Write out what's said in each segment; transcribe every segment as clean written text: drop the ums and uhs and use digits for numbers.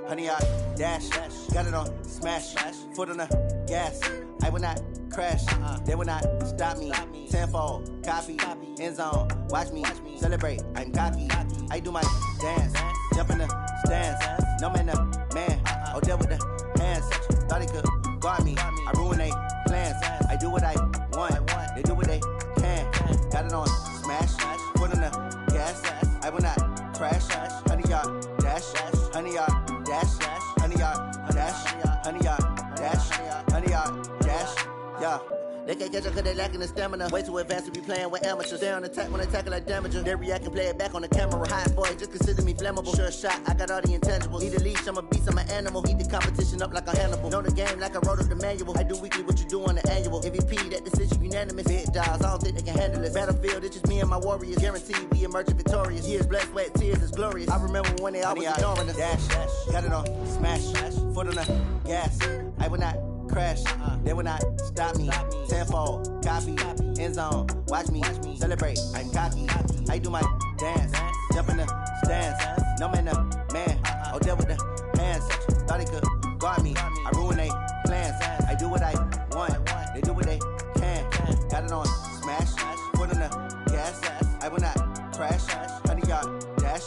Honey, I dash, got it on smash, foot on the gas. I will not crash, they will not stop me. Tenfold, copy, end zone, watch me celebrate. I'm cocky, I do my dance, jump in the stands. No man, man, oh deal with the hands. Thought he could guard me, I ruin they plans. I do what I want, they do what they can. Got it on smash, foot on the gas. I will not crash, honey, yard dash, honey, yard dash, honey, yard dash, honey, yard dash, honey, yard dash, yeah. They can't catch up cause they lacking the stamina. Way too advanced to be playing with amateurs. Stay on attack when they tackle like damager. They react and play it back on the camera. Hot boy, just consider me flammable. Sure shot, I got all the intangibles. Need a leash, I'm a beast, I'm an animal. Heat the competition up like a Hannibal. Know the game like I wrote up the manual. I do weekly what you do on the annual. MVP, that decision unanimous. Big dials, I don't think they can handle it. Battlefield, it's just me and my warriors. Guaranteed we emerging victorious. Years, blood, sweat, tears, it's glorious. I remember when they always ignoring us. Dash, got it on smash, foot on the gas. I will not crash, they will not stop me. Tenfold, copy, end zone, watch me celebrate. I'm cocky, I do my dance, jump in the stands. No man, man, oh deal with the hands. Thought he could guard me, I ruin they plans. I do what I want, they do what they can. Got it on smash, foot on the gas. I will not crash, honey, yard dash,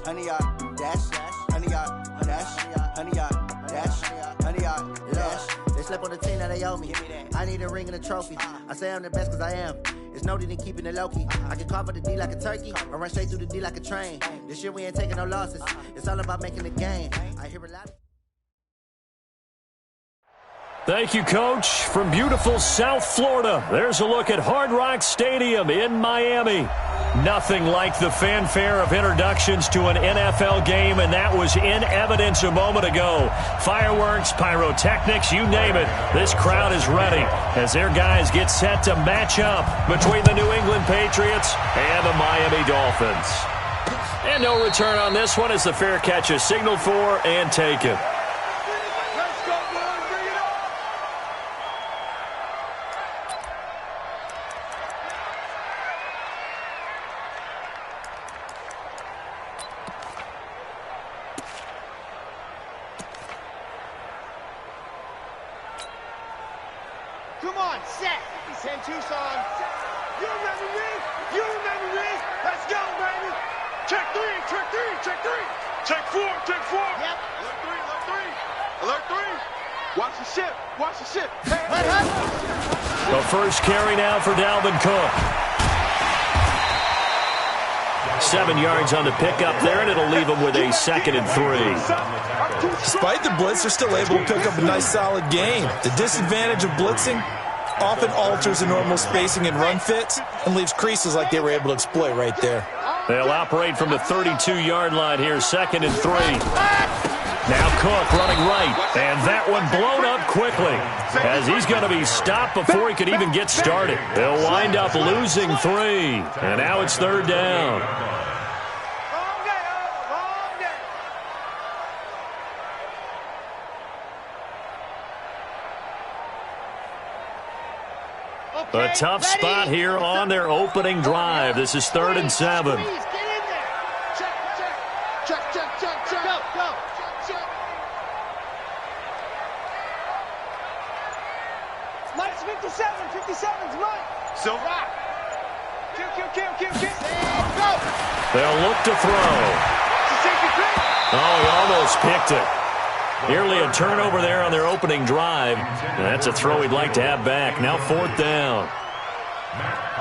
honey, yard dash, honey, yard dash, honey, yard dash, honey, yard dash. They slept on the team that they owe me. I need a ring and a trophy. I say I'm the best cause I am. It's no need in keeping it low-key. I can carve for the D like a turkey or run straight through the D like a train. This year we ain't taking no losses. It's all about making the game. I hear a lot. Thank you, Coach. From beautiful South Florida, there's a look at Hard Rock Stadium in Miami. Nothing like the fanfare of introductions to an NFL game, and that was in evidence a moment ago. Fireworks, pyrotechnics, you name it. This crowd is ready as their guys get set to match up between the New England Patriots and the Miami Dolphins. And no return on this one as the fair catch is signaled for and taken. Come on, set. 10 Tucson. You remember me? You remember me? Let's go, baby. Check three, check three, check three. Check four, check four. Yep. Alert three, alert three. Alert three. Watch the ship, watch the ship. Hey. The first carry now for Dalvin Cook. 7 yards on the pickup there, and it'll leave him with a 2nd and 3. Despite the blitz, they're still able to pick up a nice, solid gain. The disadvantage of blitzing often alters the normal spacing and run fits and leaves creases like they were able to exploit right there. They'll operate from the 32-yard line here, 2nd and 3. Now Cook running right, and that one blown up quickly as he's going to be stopped before he could even get started. They'll wind up losing 3, and now it's 3rd down. A tough spot here on their opening drive. This is 3rd and 7. Get in there. Check, check. Check, check, check, check. Go, go. Check, check. Mike's 57. 57's Mike. So rock. Kill. Go. They'll look to throw. Oh, he almost picked it. Nearly a turnover there on their opening drive. And that's a throw he'd like to have back. Now 4th down.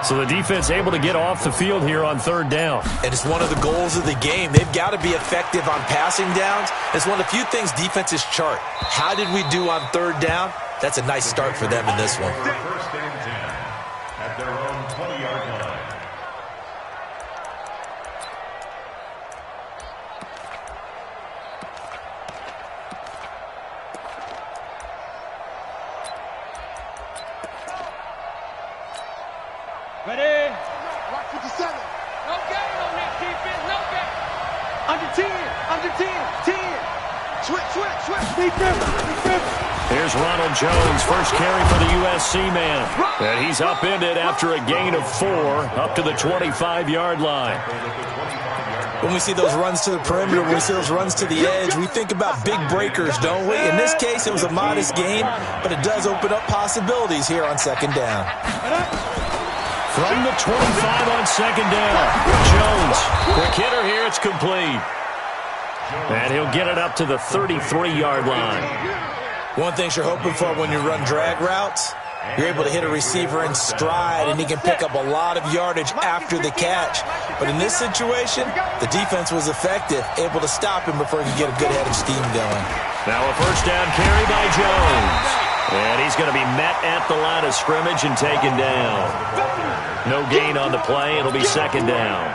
So the defense able to get off the field here on 3rd down. And it's one of the goals of the game. They've got to be effective on passing downs. It's one of the few things defenses chart. How did we do on 3rd down? That's a nice start for them in this one. First and 10 at their own 20-yard line. Ready? Rock 57. No game on that defense. No game. Under 10. Under 10. 10. Switch. Defense. Here's Ronald Jones, first carry for the USC man. And he's upended after a gain of 4 up to the 25-yard line. When we see those runs to the perimeter, when we see those runs to the edge, we think about big breakers, don't we? In this case, it was a modest gain, but it does open up possibilities here on second down. From the 25 on second down, Jones, quick hitter here, it's complete. And he'll get it up to the 33-yard line. One thing you're hoping for when you run drag routes, you're able to hit a receiver in stride, and he can pick up a lot of yardage after the catch. But in this situation, the defense was effective, able to stop him before he could get a good head of steam going. Now a first down carry by Jones. And he's going to be met at the line of scrimmage and taken down. No gain on the play. It'll be second down.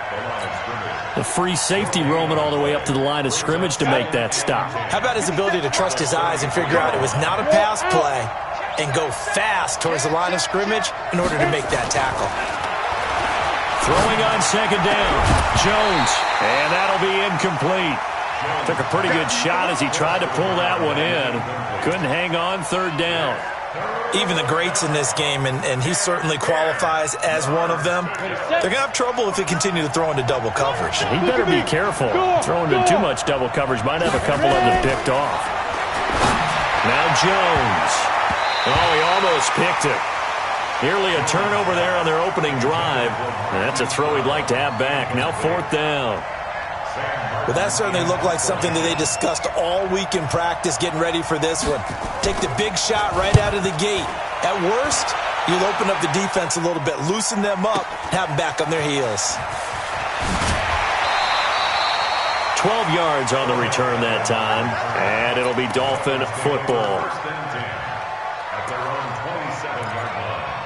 The free safety roaming all the way up to the line of scrimmage to make that stop. How about his ability to trust his eyes and figure out it was not a pass play and go fast towards the line of scrimmage in order to make that tackle. Throwing on second down, Jones, and that'll be incomplete. Took a pretty good shot as he tried to pull that one in. Couldn't hang on third down. Even the greats in this game, and he certainly qualifies as one of them, they're going to have trouble if they continue to throw into double coverage. He better be careful. Throwing into too much double coverage might have a couple of them picked off. Now Jones. Oh, he almost picked it. Nearly a turnover there on their opening drive. And that's a throw he'd like to have back. Now fourth down. Well, that certainly looked like something that they discussed all week in practice, getting ready for this one. Take the big shot right out of the gate. At worst, you'll open up the defense a little bit, loosen them up, have them back on their heels. 12 yards on the return that time, and it'll be Dolphin football. At their own 27-yard line.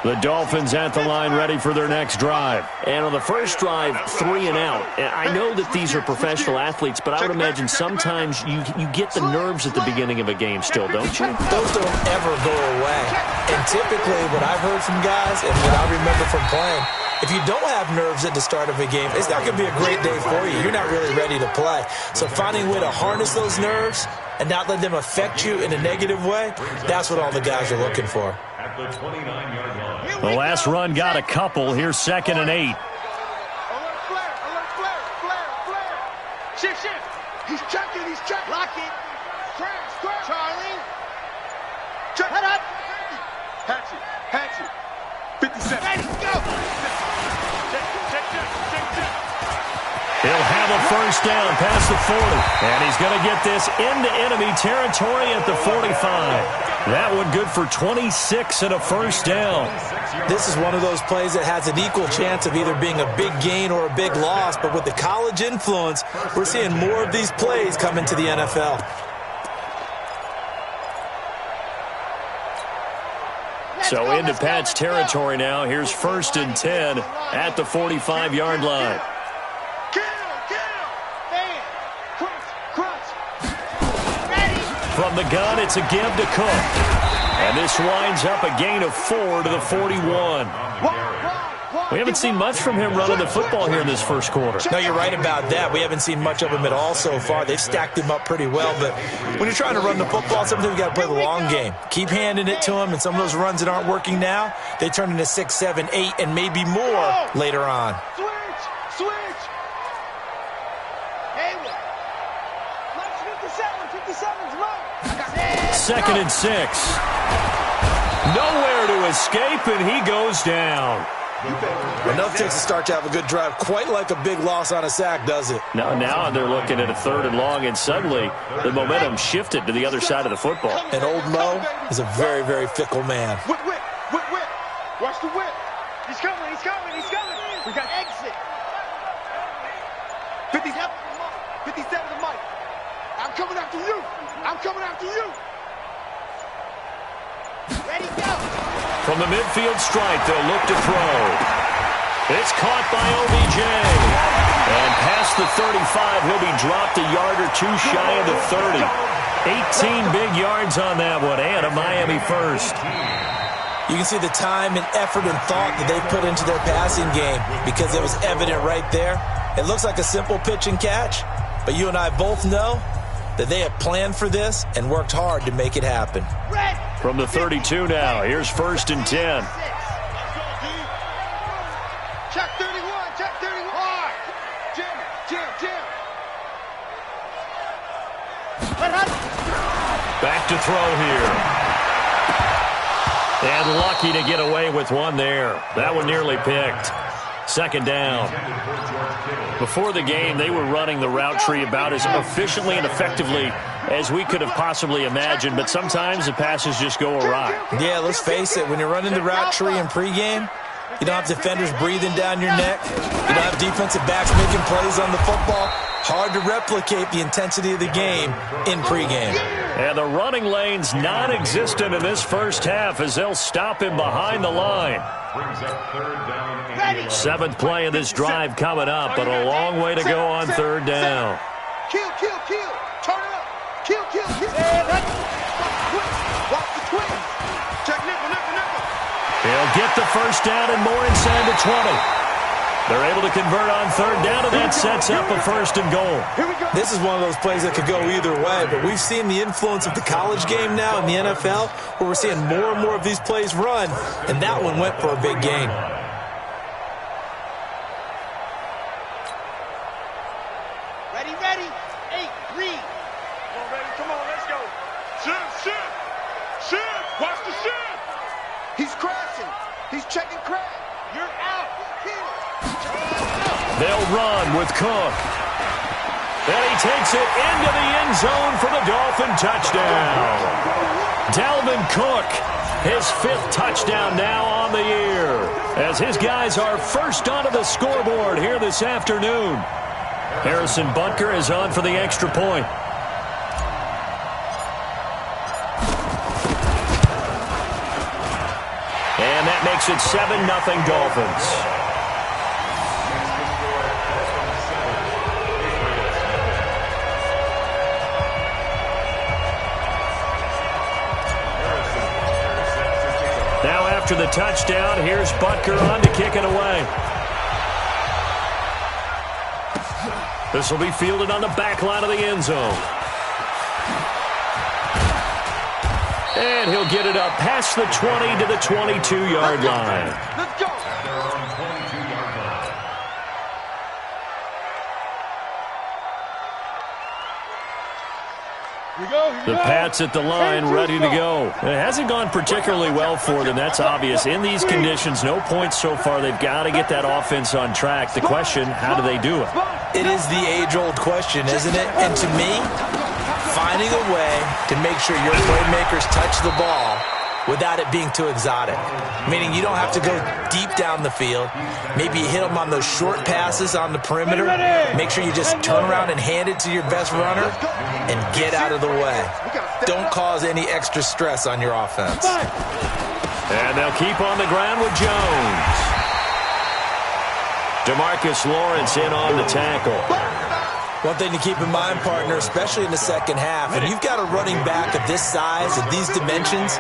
The Dolphins at the line ready for their next drive. And on the first drive, 3 and out. And I know that these are professional athletes, but I would imagine sometimes you get the nerves at the beginning of a game still, don't you? Those don't ever go away. And typically what I've heard from guys and what I remember from playing, if you don't have nerves at the start of a game, it's not going to be a great day for you. You're not really ready to play. So finding a way to harness those nerves and not let them affect you in a negative way, that's what all the guys are looking for. At the 29-yard line. The last run got a couple. Here's 2nd and 8. Alert flare, flare. Shift. He's checking. Lock it. Crash. Charlie. Check. Head up. Hatchet. 57. Ready, go. Check. He'll have a first down past the 40. And he's going to get this into enemy territory at the 45. That one good for 26 and a first down. This is one of those plays that has an equal chance of either being a big gain or a big loss. But with the college influence, we're seeing more of these plays come into the NFL. So into Pat's territory now. Here's 1st and 10 at the 45-yard line. From the gun, it's a give to Cook. And this winds up a gain of 4 to the 41. We haven't seen much from him running the football here in this first quarter. No, you're right about that. We haven't seen much of him at all so far. They've stacked him up pretty well. But when you're trying to run the football, sometimes you got to play the long game. Keep handing it to him, and some of those runs that aren't working now, they turn into 6, 7, 8, and maybe more later on. Switch. Hayward. 57's right. 2nd and 6. Nowhere to escape, and he goes down. Enough takes to start to have a good drive. Quite like a big loss on a sack, does it? Now they're looking at a 3rd and long, and suddenly the momentum shifted to the other side of the football. And old Mo is a very, very fickle man. Whip. Watch the whip. He's coming. We got exit. 57 to Mike. I'm coming after you. Ready, go. From the midfield stripe, they'll look to throw. It's caught by OBJ. And past the 35, he'll be dropped a yard or two shy of the 30. 18 big yards on that one, and a Miami first. You can see the time and effort and thought that they put into their passing game because it was evident right there. It looks like a simple pitch and catch, but you and I both know that they have planned for this and worked hard to make it happen. From the 32 now, here's 1st and 10. Check 31, check 31. Hard. Jim. Back to throw here. And lucky to get away with one there. That one nearly picked. 2nd down. Before the game, they were running the route tree about as efficiently and effectively as we could have possibly imagined, but sometimes the passes just go awry. Yeah, let's face it, when you're running the route tree in pregame, you don't have defenders breathing down your neck. You don't have defensive backs making plays on the football. Hard to replicate the intensity of the game in pregame. And the running lane's non-existent in this first half as they'll stop him behind the line. 7th play of this drive coming up, but a long way to go on 3rd down. Kill. Turn it up. Kill. Watch the twins. Check nickel. He'll get the first down and more inside the 20. They're able to convert on 3rd down, and that sets up a 1st and goal. This is one of those plays that could go either way, but we've seen the influence of the college game now in the NFL, where we're seeing more and more of these plays run, and that one went for a big gain. Ready. 8, read. Come on, let's go. Shit. Watch the shit. He's crashing. He's checking crash. You're out. They'll run with Cook. And he takes it into the end zone for the Dolphin touchdown. Dalvin Cook, his 5th touchdown now on the year, as his guys are first onto the scoreboard here this afternoon. Harrison Butker is on for the extra point. And that makes it 7-0 Dolphins. Now after the touchdown, here's Butker on to kick it away. This will be fielded on the back line of the end zone. And he'll get it up past the 20 to the 22-yard line. Let's go. The Pats at the line, ready to go. It hasn't gone particularly well for them. That's obvious. In these conditions, no points so far. They've got to get that offense on track. The question, how do they do it? It is the age-old question, isn't it? And to me, finding a way to make sure your playmakers touch the ball without it being too exotic. Meaning you don't have to go deep down the field. Maybe you hit them on those short passes on the perimeter. Make sure you just turn around and hand it to your best runner and get out of the way. Don't cause any extra stress on your offense. And they'll keep on the ground with Jones. DeMarcus Lawrence in on the tackle. One thing to keep in mind, partner, especially in the second half, and you've got a running back of this size and these dimensions,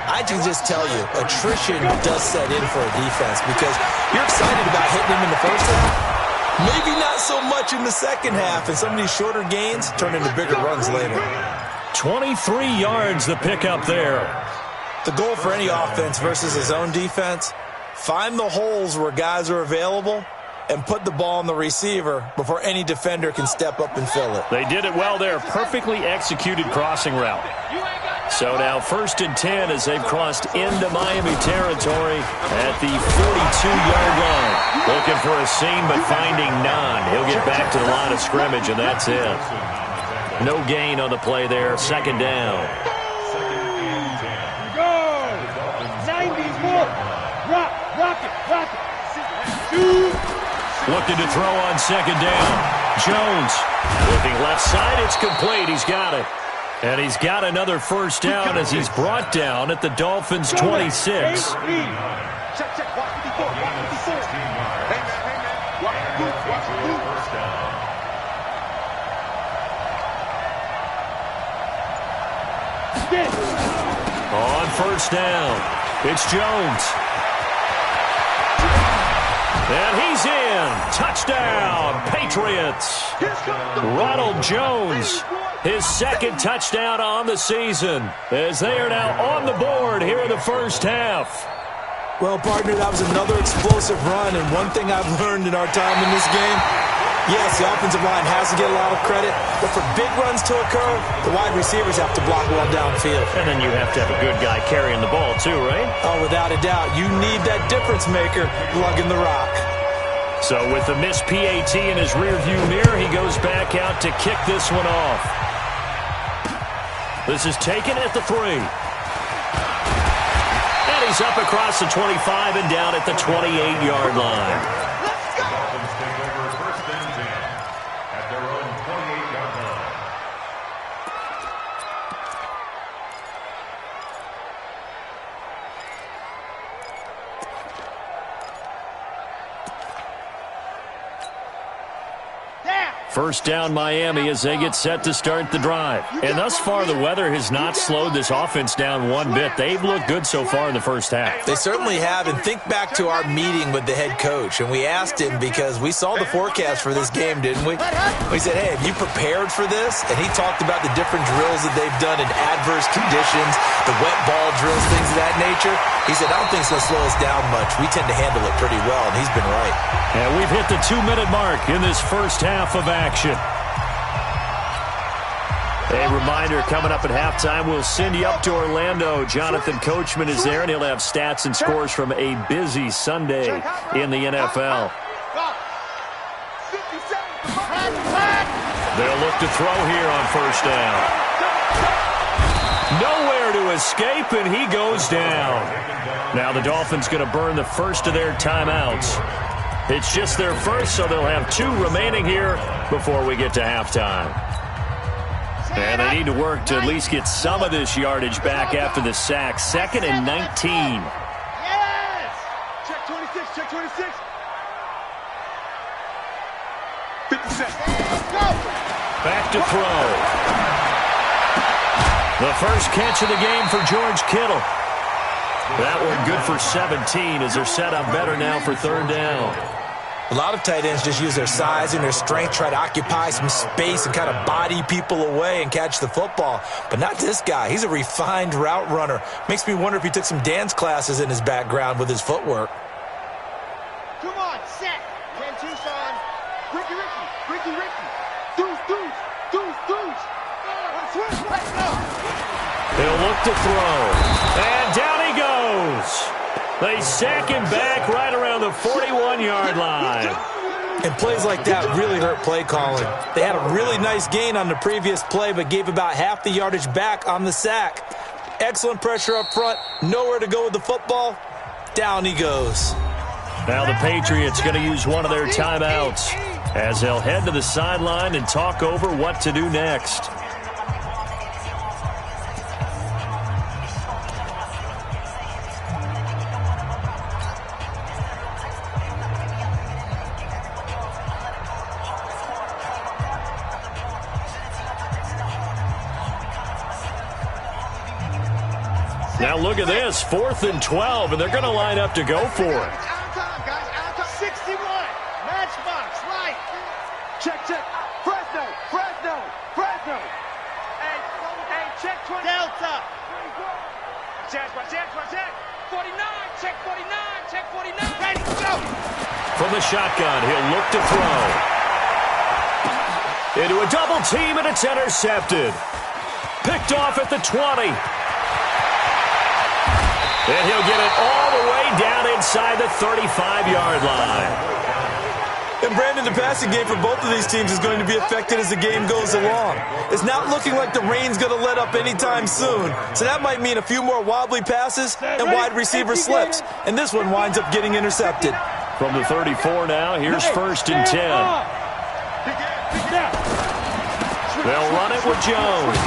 I can just tell you, attrition does set in for a defense because you're excited about hitting him in the first half. Maybe not so much in the second half, and some of these shorter gains turn into bigger runs later. 23 yards the pickup there. The goal for any offense versus his own defense, find the holes where guys are available and put the ball on the receiver before any defender can step up and fill it. They did it well there. Perfectly executed crossing route. So now 1st and 10 as they've crossed into Miami territory at the 42-yard line. Looking for a seam, but finding none. He'll get back to the line of scrimmage, and that's it. No gain on the play there. 2nd down. Go! 90s more. Rock it. Looking to throw on 2nd down. Jones looking left side. It's complete. He's got it. And he's got another 1st down as he's brought down at the Dolphins' 26. On 1st down, it's Jones. And he's in. Touchdown, Patriots. Patriots. Ronald Jones, his second touchdown on the season, as they are now on the board here in the first half. Well, partner, that was another explosive run, and one thing I've learned in our time in this game, yes, the offensive line has to get a lot of credit, but for big runs to occur, the wide receivers have to block well downfield. And then you have to have a good guy carrying the ball too, right? Oh, without a doubt. You need that difference maker lugging the rock. So with the missed PAT in his rearview mirror, he goes back out to kick this one off. This is taken at the 3. And he's up across the 25 and down at the 28-yard line. Dolphins take over first and 10 at their own 28-yard line. First down Miami as they get set to start the drive. And thus far, the weather has not slowed this offense down one bit. They've looked good so far in the first half. They certainly have, and think back to our meeting with the head coach, and we asked him because we saw the forecast for this game, didn't we? We said, hey, have you prepared for this? And he talked about the different drills that they've done in adverse conditions, the wet ball drills, things of that nature. He said, I don't think it's going to slow us down much. We tend to handle it pretty well, and he's been right. And we've hit the 2-minute mark in this first half of action. A reminder, coming up at halftime, we'll send you up to Orlando. Jonathan Coachman is there, and he'll have stats and scores from a busy Sunday in the NFL. They'll look to throw here on first down. Nowhere to escape, and he goes down. Now the Dolphins going to burn the first of their timeouts. It's just their first, so they'll have 2 remaining here before we get to halftime. And they need to work to at least get some of this yardage back after the sack. 2nd and 19. Yes! Check 26, check 26. 50 seconds. Go! Back to throw. The first catch of the game for George Kittle. That one good for 17 as they're set up better now for third down. A lot of tight ends just use their size and their strength, try to occupy some space and kind of body people away and catch the football. But not this guy. He's a refined route runner. Makes me wonder if he took some dance classes in his background with his footwork. Come on, set. 10 Tucson. Ricky. Deuce. Let's go. He'll look to throw. And down he goes. They sack him back right around the 41-yard line. And plays like that really hurt play calling. They had a really nice gain on the previous play, but gave about half the yardage back on the sack. Excellent pressure up front. Nowhere to go with the football. Down he goes. Now the Patriots going to use one of their timeouts as they'll head to the sideline and talk over what to do next. Now look at this, 4th and 12, and they're going to line up to go for it. Out of time, guys. Out of time. 61. Matchbox, right. Check. Fresno. Hey, check 20. Delta. Check. 49. Check 49. Ready, go. From the shotgun, he'll look to throw. Into a double team, and it's intercepted. Picked off at the 20. And he'll get it all the way down inside the 35-yard line. And Brandon, the passing game for both of these teams is going to be affected as the game goes along. It's not looking like the rain's going to let up anytime soon. So that might mean a few more wobbly passes and wide receiver slips. And this one winds up getting intercepted. From the 34 now, here's 1st and 10. They'll run it with Jones.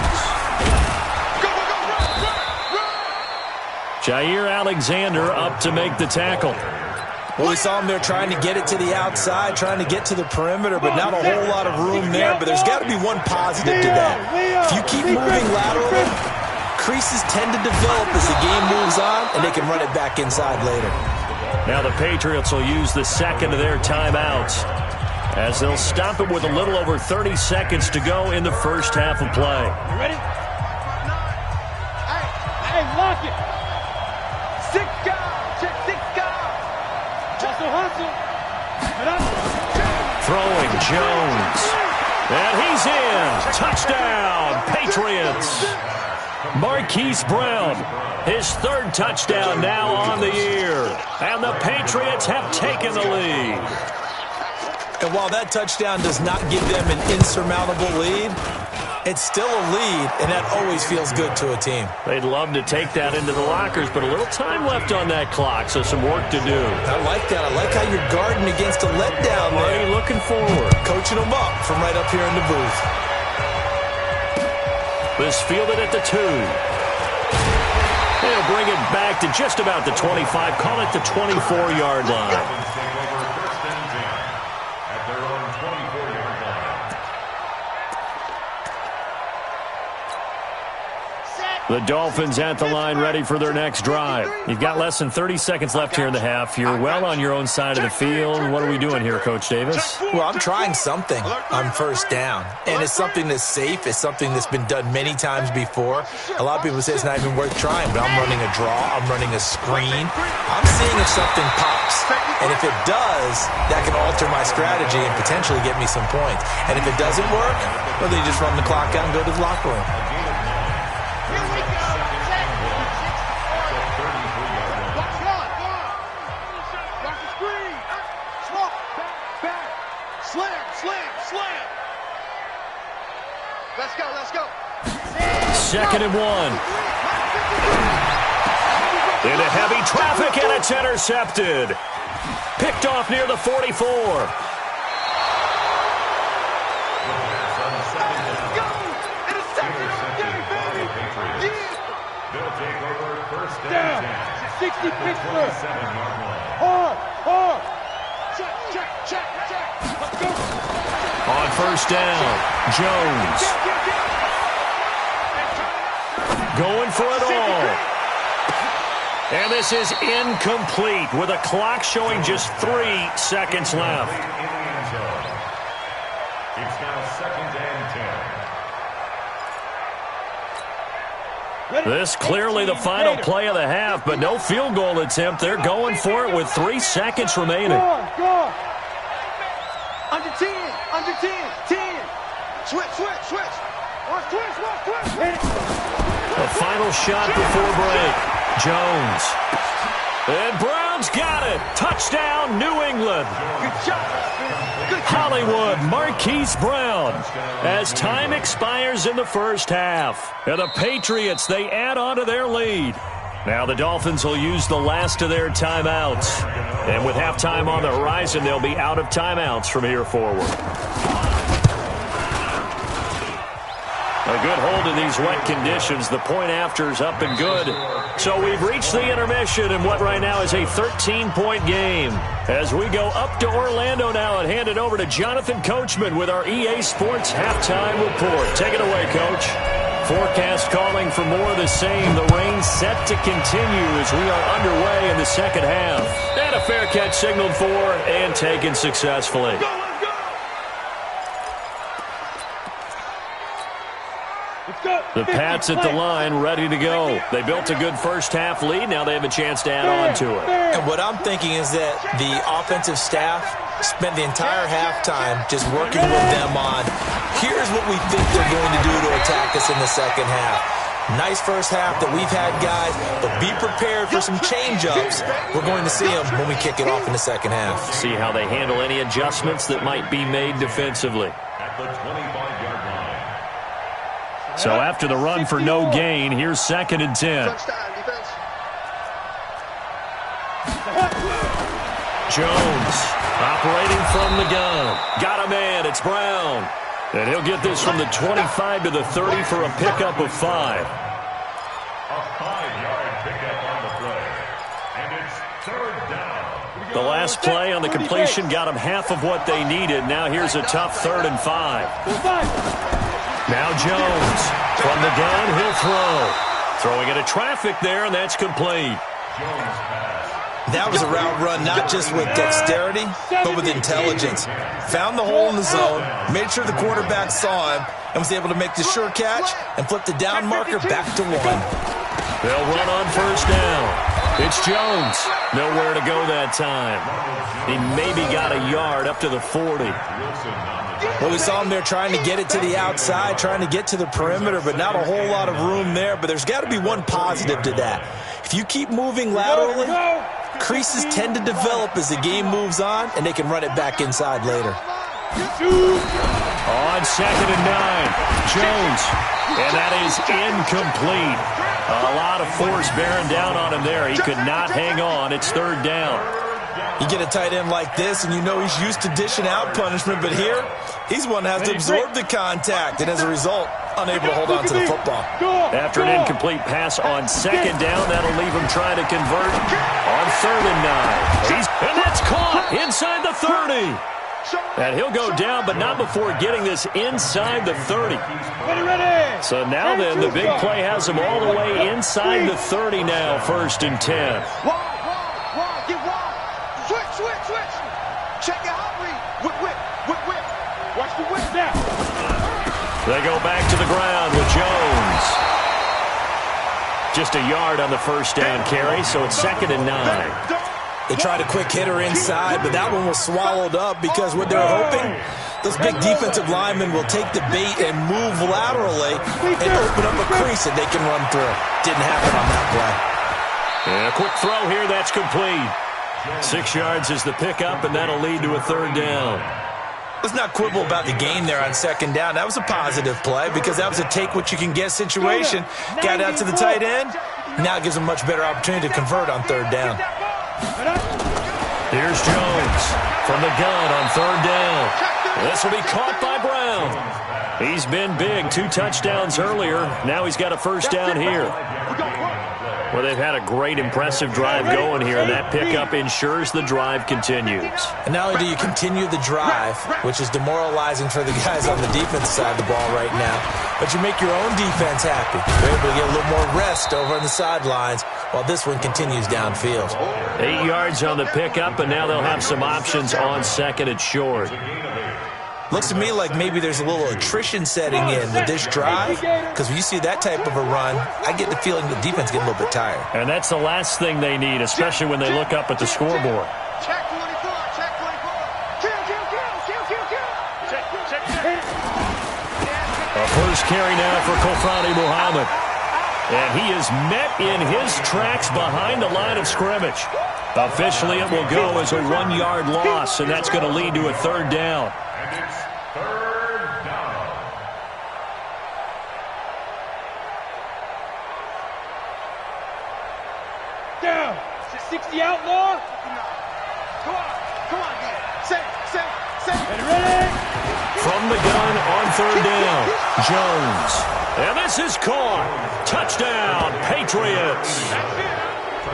Jair Alexander up to make the tackle. Well, we saw him there trying to get it to the outside, trying to get to the perimeter, but not a whole lot of room there. But there's got to be one positive to that. If you keep moving laterally, creases tend to develop as the game moves on, and they can run it back inside later. Now the Patriots will use the second of their timeouts as they'll stop it with a little over 30 seconds to go in the first half of play. You ready? Hey, lock it. 6 guys. Check 6 guys. Hustle. Throwing Jones. And he's in. Touchdown, Patriots. Marquise Brown, his 3rd touchdown now on the year. And the Patriots have taken the lead. And while that touchdown does not give them an insurmountable lead, it's still a lead, and that always feels good to a team. They'd love to take that into the lockers, but a little time left on that clock, so some work to do. I like that. I like how you're guarding against a letdown there. Already looking forward. Coaching them up from right up here in the booth. This fielded at the 2. They'll bring it back to just about the 25. Call it the 24-yard line. The Dolphins at the line ready for their next drive. You've got less than 30 seconds left here in the half. You're well on your own side of the field. What are we doing here, Coach Davis? Well, I'm trying something on first down. And it's something that's safe. It's something that's been done many times before. A lot of people say it's not even worth trying, but I'm running a draw. I'm running a screen. I'm seeing if something pops. And if it does, that can alter my strategy and potentially get me some points. And if it doesn't work, well, then you just run the clock out and go to the locker room. Let's go. 2nd and 1. Into heavy traffic, and it's intercepted. Picked off near the 44. They'll take over first down. 60 Pittsburgh. Hard. Check. Let's go. On first down, Jones. Going for it all. And this is incomplete with a clock showing just 3 seconds left. It's now 2nd and 10. This clearly the final play of the half, but no field goal attempt. They're going for it with 3 seconds remaining. Go. Under 10. 10. Switch. Watch twitch. The final shot before break. Jones. And Brown's got it. Touchdown, New England. Good job. Hollywood, Marquise Brown. As time expires in the first half. And the Patriots, they add on to their lead. Now the Dolphins will use the last of their timeouts. And with halftime on the horizon, they'll be out of timeouts from here forward. A good hold in these wet conditions. The point after's up and good. So we've reached the intermission in what right now is a 13-point game. As we go up to Orlando now and hand it over to Jonathan Coachman with our EA Sports Halftime Report. Take it away, Coach. Forecast calling for more of the same. The rain set to continue as we are underway in the second half. And a fair catch signaled for and taken successfully. The Pats at the line, ready to go. They built a good first-half lead. Now they have a chance to add on to it. And what I'm thinking is that the offensive staff spent the entire halftime just working with them on, here's what we think they're going to do to attack us in the second half. Nice first half that we've had, guys, but be prepared for some change-ups. We're going to see them when we kick it off in the second half. See how they handle any adjustments that might be made defensively. At the 25-yard line. So after the run for no gain, here's 2nd and 10. Jones operating from the gun. Got a man. It's Brown. And he'll get this from the 25 to the 30 for a pickup of 5. A 5-yard pickup on the play. And it's 3rd down. The last play on the completion got them half of what they needed. Now here's a tough 3rd and 5. Now Jones. From the gun, he'll throw. Throwing into traffic there, and that's complete. Jones pass That was a route run not just with dexterity, but with intelligence. Found the hole in the zone, made sure the quarterback saw him, and was able to make the sure catch and flip the down marker back to 1. They'll run on first down. It's Jones. Nowhere to go that time. He maybe got a yard up to the 40. Well, we saw him there trying to get it to the outside, trying to get to the perimeter, but not a whole lot of room there. But there's got to be one positive to that. If you keep moving laterally, creases tend to develop as the game moves on, and they can run it back inside later. On 2nd and 9, Jones. And that is incomplete. A lot of force bearing down on him there. He could not hang on. It's 3rd down. You get a tight end like this, and you know he's used to dishing out punishment, but here, he's one that has to absorb the contact, and as a result, unable to hold on to the football. After an incomplete pass on 2nd down, that'll leave him trying to convert on 3rd and 9. And that's caught inside the 30. And he'll go down, but not before getting this inside the 30. So now then, the big play has him all the way inside the 30 now, 1st and 10. Switch. Check your hot read. Whip. Watch the whip now. They go back to the ground with Jones. Just a yard on the 1st down carry, so it's 2nd and 9. They tried a quick hitter inside, but that one was swallowed up because what they're hoping, those big defensive linemen will take the bait and move laterally and open up a crease that they can run through. Didn't happen on that play. And a quick throw here, that's complete. 6 yards is the pickup, and that'll lead to a 3rd down. Let's not quibble about the game there on 2nd down. That was a positive play because that was a take-what-you-can-get situation. Got out to the tight end. Now it gives them a much better opportunity to convert on 3rd down. Here's Jones from the gun on 3rd down. This will be caught by Brown. He's been big, 2 touchdowns earlier. Now he's got a 1st down here. Well, they've had a great, impressive drive going here, and that pickup ensures the drive continues. And not only do you continue the drive, which is demoralizing for the guys on the defense side of the ball right now, but you make your own defense happy. They're able to get a little more rest over on the sidelines while this one continues downfield. 8 yards on the pickup, and now they'll have some options on 2nd and short. Looks to me like maybe there's a little attrition setting in with this drive, because when you see that type of a run, I get the feeling the defense get a little bit tired. And that's the last thing they need, especially when they look up at the scoreboard. Check 24. A first carry now for Kofrani Muhammad. And he is met in his tracks behind the line of scrimmage. Officially, it will go as a 1-yard loss, and that's going to lead to a 3rd down. And it's 3rd down. Down. 60 outlaw. Come on, again. Set. Ready? From the gun on 3rd down, Jones. And this is caught. Touchdown, Patriots.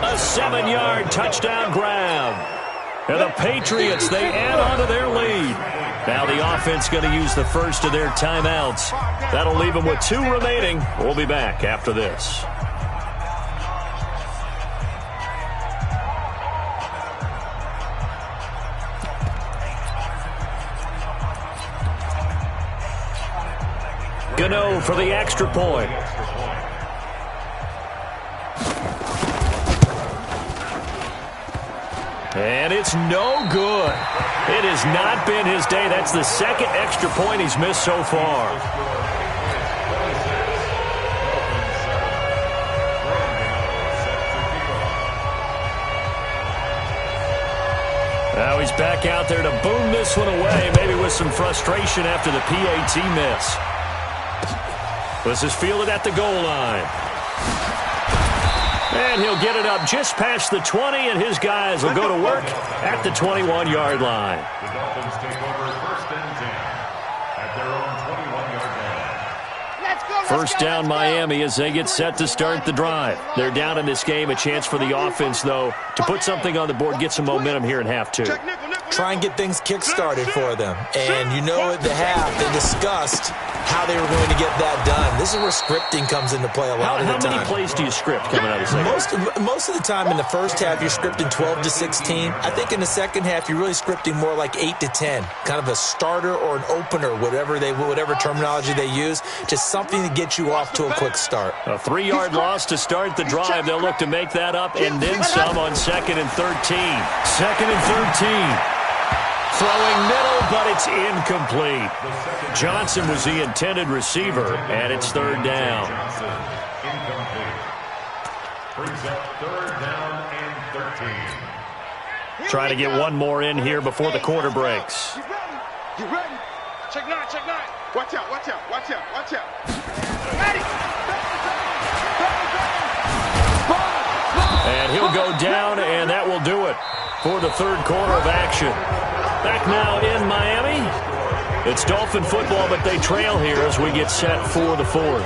A 7-yard touchdown grab. And the Patriots, they add on to their lead. Now the offense going to use the first of their timeouts. That'll leave them with 2 remaining. We'll be back after this. Gano for the extra point. And it's no good. It has not been his day. That's the 2nd extra point he's missed so far. Now he's back out there to boom this one away, maybe with some frustration after the PAT miss. This is fielded at the goal line. And he'll get it up just past the 20, and his guys will go to work at the 21-yard line. The Dolphins take over 1st and 10 at their own 21-yard line. First down Miami as they get set to start the drive. They're down in this game. A chance for the offense, though, to put something on the board, get some momentum here in half 2. Check nickel. try and get things kick-started for them. And you know at the half, they discussed how they were going to get that done. This is where scripting comes into play a lot of the time. How many plays do you script coming out of the second? Most of the time in the first half, you're scripting 12 to 16. I think in the second half, you're really scripting more like 8 to 10, kind of a starter or an opener, whatever terminology they use, just something to get you off to a quick start. A 3-yard loss to start the drive. They'll look to make that up and then some on 2nd and 13. 2nd and 13. Throwing middle, but it's incomplete. Johnson was the intended receiver, and it's 3rd down. Incomplete. Brings up 3rd down and 13. Trying to get one more in here before the quarter breaks. You ready? Check 9, check 9. Watch out, watch out, watch out, watch out. Ready? And he'll go down, and that will do it for the 3rd quarter of action. Back now in Miami. It's Dolphin football, but they trail here as we get set for the 4th.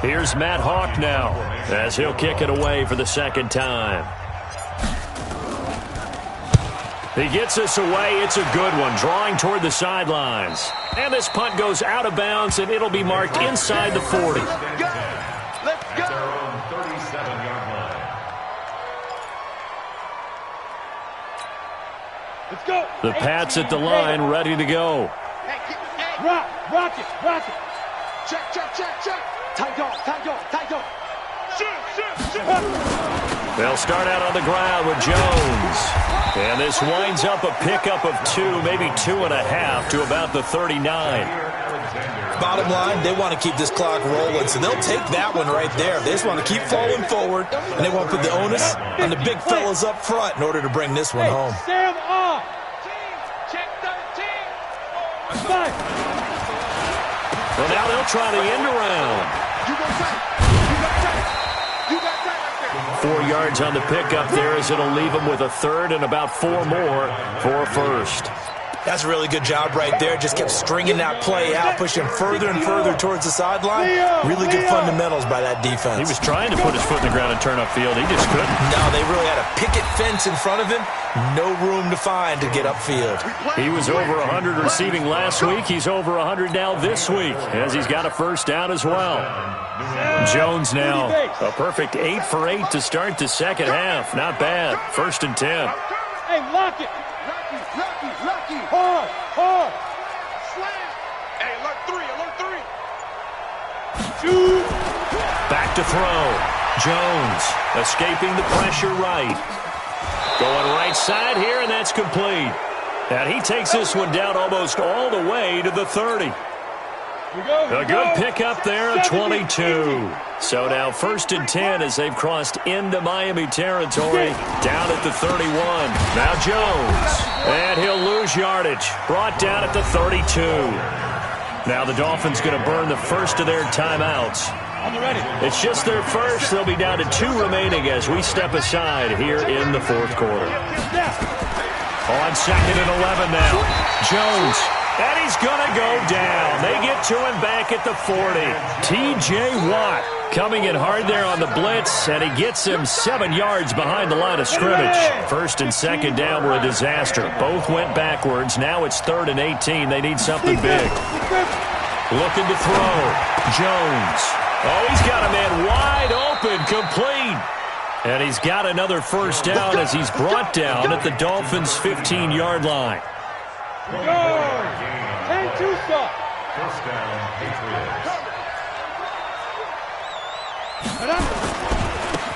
Here's Matt Hawk now as he'll kick it away for the 2nd time. He gets us away. It's a good one, drawing toward the sidelines. And this punt goes out of bounds, and it'll be marked inside the 40. Let's go. At their own 37-yard line. Let's go. The Pats at the line, ready to go. Hey. Rock it. Check. Tight go. Shoot. They'll start out on the ground with Jones. And this winds up a pickup of 2, maybe 2.5 to about the 39. Bottom line, they want to keep this clock rolling, so they'll take that one right there. They just want to keep falling forward, and they want to put the onus on the big fellas up front in order to bring this one home. Stand off. Check 13. Well, now they'll try the end around. You got that. 4 yards on the pickup there as it'll leave them with a 3rd and about 4 more for a 1st. That's a really good job right there. Just kept stringing that play out, pushing further and further towards the sideline. Really good fundamentals by that defense. He was trying to put his foot in the ground and turn upfield. He just couldn't. No, they really had a picket fence in front of him. No room to find to get upfield. He was over 100 receiving last week. He's over 100 now this week as he's got a 1st down as well. Jones now a perfect 8 for 8 to start the 2nd half. Not bad. 1st and 10. Hey, lock it. Lucky. Hard. Slam. Hey, alert 3. Shoot. Back to throw. Jones escaping the pressure right. Going right side here, and that's complete. And he takes this one down almost all the way to the 30. A good pickup there at 22. So now 1st and 10 as they've crossed into Miami territory, down at the 31. Now Jones, and he'll lose yardage. Brought down at the 32. Now the Dolphins going to burn the first of their timeouts. It's just their first. They'll be down to 2 remaining as we step aside here in the 4th quarter. On 2nd and 11 now. Jones. And he's going to go down. They get to him back at the 40. T.J. Watt coming in hard there on the blitz, and he gets him 7 yards behind the line of scrimmage. 1st and 2nd down were a disaster. Both went backwards. Now it's 3rd and 18. They need something big. Looking to throw. Jones. Oh, he's got a man wide open, complete. And he's got another 1st down as he's brought down at the Dolphins' 15-yard line. Go! 10-2 stop. 1st down, Patriots.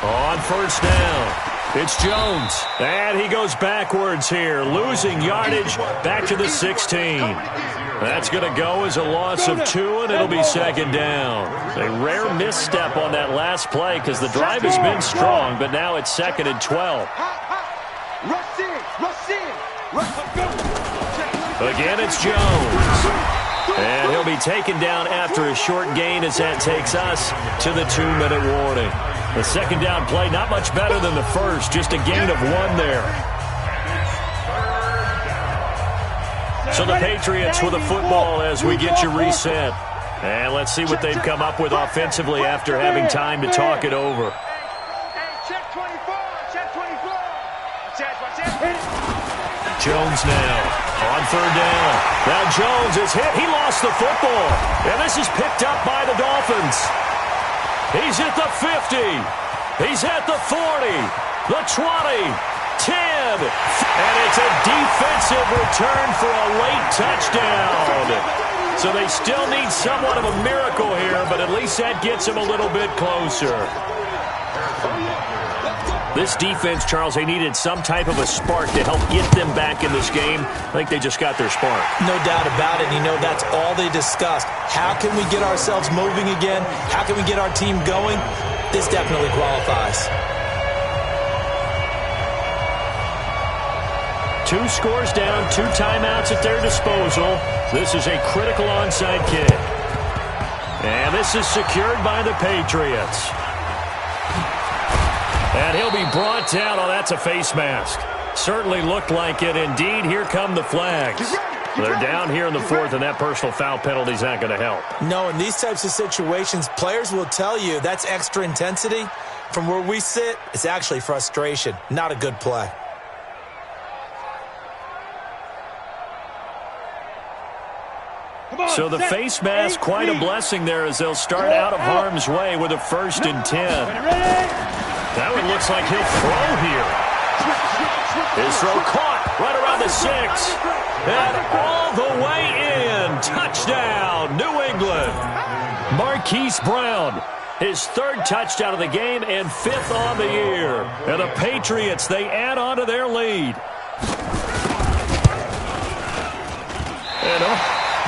On 1st down, it's Jones. And he goes backwards here, losing yardage back to the 16. That's going to go as a loss of 2, and it'll be 2nd down. A rare misstep on that last play because the drive has been strong, but now it's 2nd and 12. Again, it's Jones. And he'll be taken down after a short gain as that takes us to the 2-minute warning. The 2nd down play, not much better than the first, just a gain of 1 there. So the Patriots with a football as we get you reset. And let's see what they've come up with offensively after having time to talk it over. Check 24. Check 24. Jones now on third down. Now Jones is hit. He lost the football. And this is picked up by the Dolphins. He's at the 50. He's at the 40. The 20. 10. And it's a defensive return for a late touchdown. So they still need somewhat of a miracle here, but at least that gets them a little bit closer. This defense, Charles, they needed some type of a spark to help get them back in this game. I think they just got their spark. No doubt about it. You know, that's all they discussed. How can we get ourselves moving again? How can we get our team going? This definitely qualifies. 2 scores down, 2 timeouts at their disposal. This is a critical onside kick. And this is secured by the Patriots. And he'll be brought down. Oh, that's a face mask. Certainly looked like it. Indeed, here come the flags. They're down here in the 4th, and that personal foul penalty is not going to help. No, in these types of situations, players will tell you that's extra intensity. From where we sit, it's actually frustration. Not a good play. So the face mask, quite a blessing there as they'll start out of harm's way with a 1st and 10. That one looks like he'll throw here. His throw caught right around the 6. And all the way in. Touchdown, New England. Marquise Brown, his 3rd touchdown of the game and 5th on the year. And the Patriots, they add on to their lead. And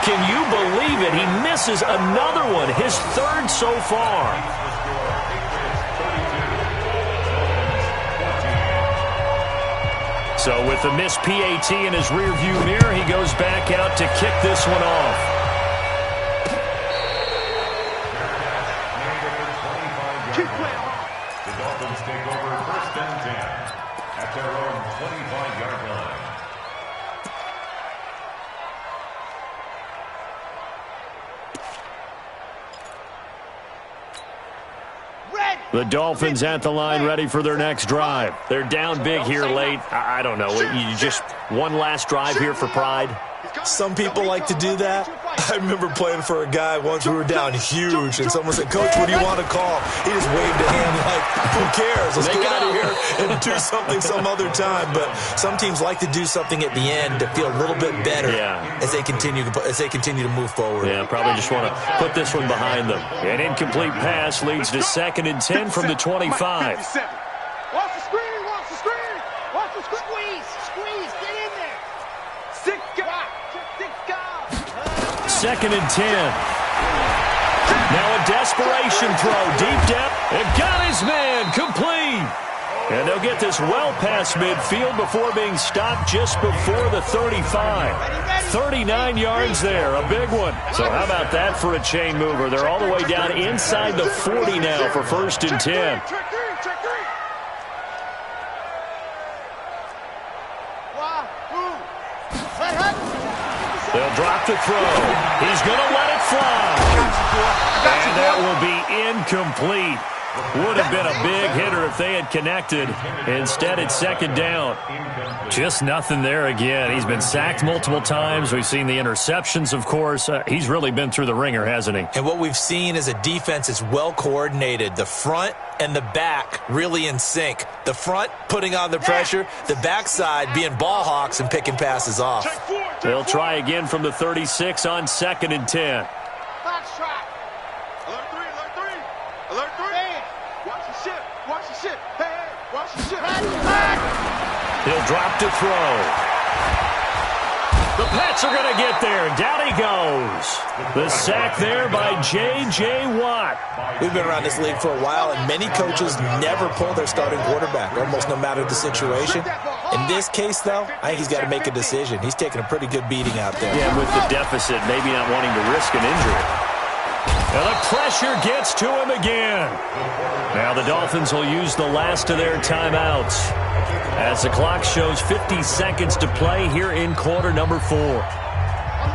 can you believe it? He misses another one, his 3rd so far. So with the missed PAT in his rearview mirror, he goes back out to kick this one off. The Dolphins take over 1st and 10 at their own 25-yard line. The Dolphins at the line ready for their next drive. They're down big here late. I don't know. You just one last drive here for pride? Some people like to do that. I remember playing for a guy once. We were down huge, and someone said, "Coach, what do you want to call?" He just waved a hand like, "Who cares? Let's get out of here and do something some other time." But some teams like to do something at the end to feel a little bit better as they continue to move forward. Yeah, probably just want to put this one behind them. An incomplete pass leads to 2nd and 10 from the 25. Watch the screen, watch the screen, watch the screen. Squeeze, get in there. 2nd and 10. Now a desperation throw, deep depth, and got his man, complete. And they'll get this well past midfield before being stopped just before the 35. 39 yards there, a big one. So how about that for a chain mover? They're all the way down inside the 40 now for 1st and 10. They'll drop the throw. He's going to let it fly. And that will be incomplete. Would have been a big hitter if they had connected. Instead, it's 2nd down. Just nothing there again. He's been sacked multiple times. We've seen the interceptions, of course. He's really been through the ringer, hasn't he? And what we've seen is a defense that's well coordinated. The front and the back really in sync. The front putting on the pressure. The backside being ball hawks and picking passes off. They'll try again from the 36 on 2nd and 10. Foxtrot. Alert 3, alert 3. Alert 3. Watch the ship, watch the ship. Hey, watch the ship. He'll drop to throw. The Pats are going to get there. Down he goes. The sack there by J.J. Watt. We've been around this league for a while, and many coaches never pull their starting quarterback, almost no matter the situation. In this case, though, I think he's got to make a decision. He's taking a pretty good beating out there. Yeah, with the deficit, maybe not wanting to risk an injury. And the pressure gets to him again. Now the Dolphins will use the last of their timeouts as the clock shows 50 seconds to play here in quarter number 4.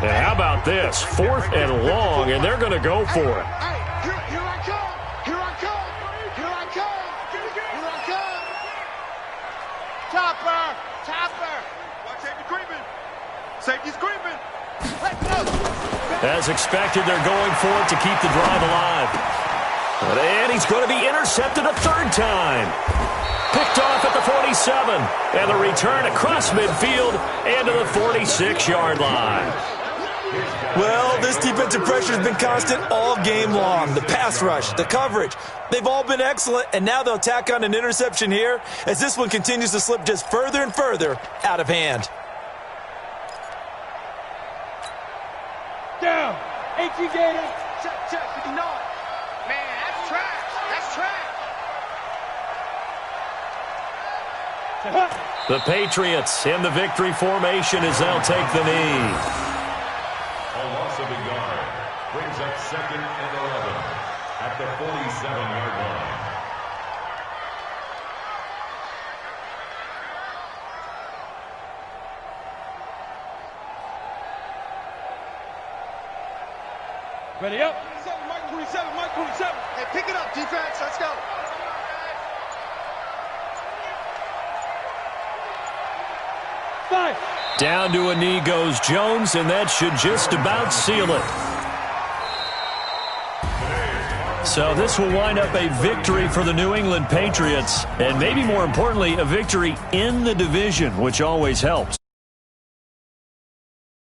And how about this? 4th and long, and they're going to go for it. Hey, here I come. Here I come. Here I come. Here I come. Topper. Topper. Watch safety creeping. Safety's creeping. Let's go. As expected, they're going for it to keep the drive alive. And he's going to be intercepted a 3rd time. Picked off at the 47. And the return across midfield and to the 46-yard line. Well, this defensive pressure has been constant all game long. The pass rush, the coverage, they've all been excellent, and now they'll tack on an interception here as this one continues to slip just further and further out of hand. Down. 18 Gator. Check. 59. Man, that's trash. That's trash. The Patriots in the victory formation as they'll take the knee. A loss of a yard brings up 2nd and 11 at the 47-yard line. Ready up. Mike 27, Mike 27. Hey, pick it up, defense. Let's go. Five. Down to a knee goes Jones, and that should just about seal it. So this will wind up a victory for the New England Patriots, and maybe more importantly, a victory in the division, which always helps.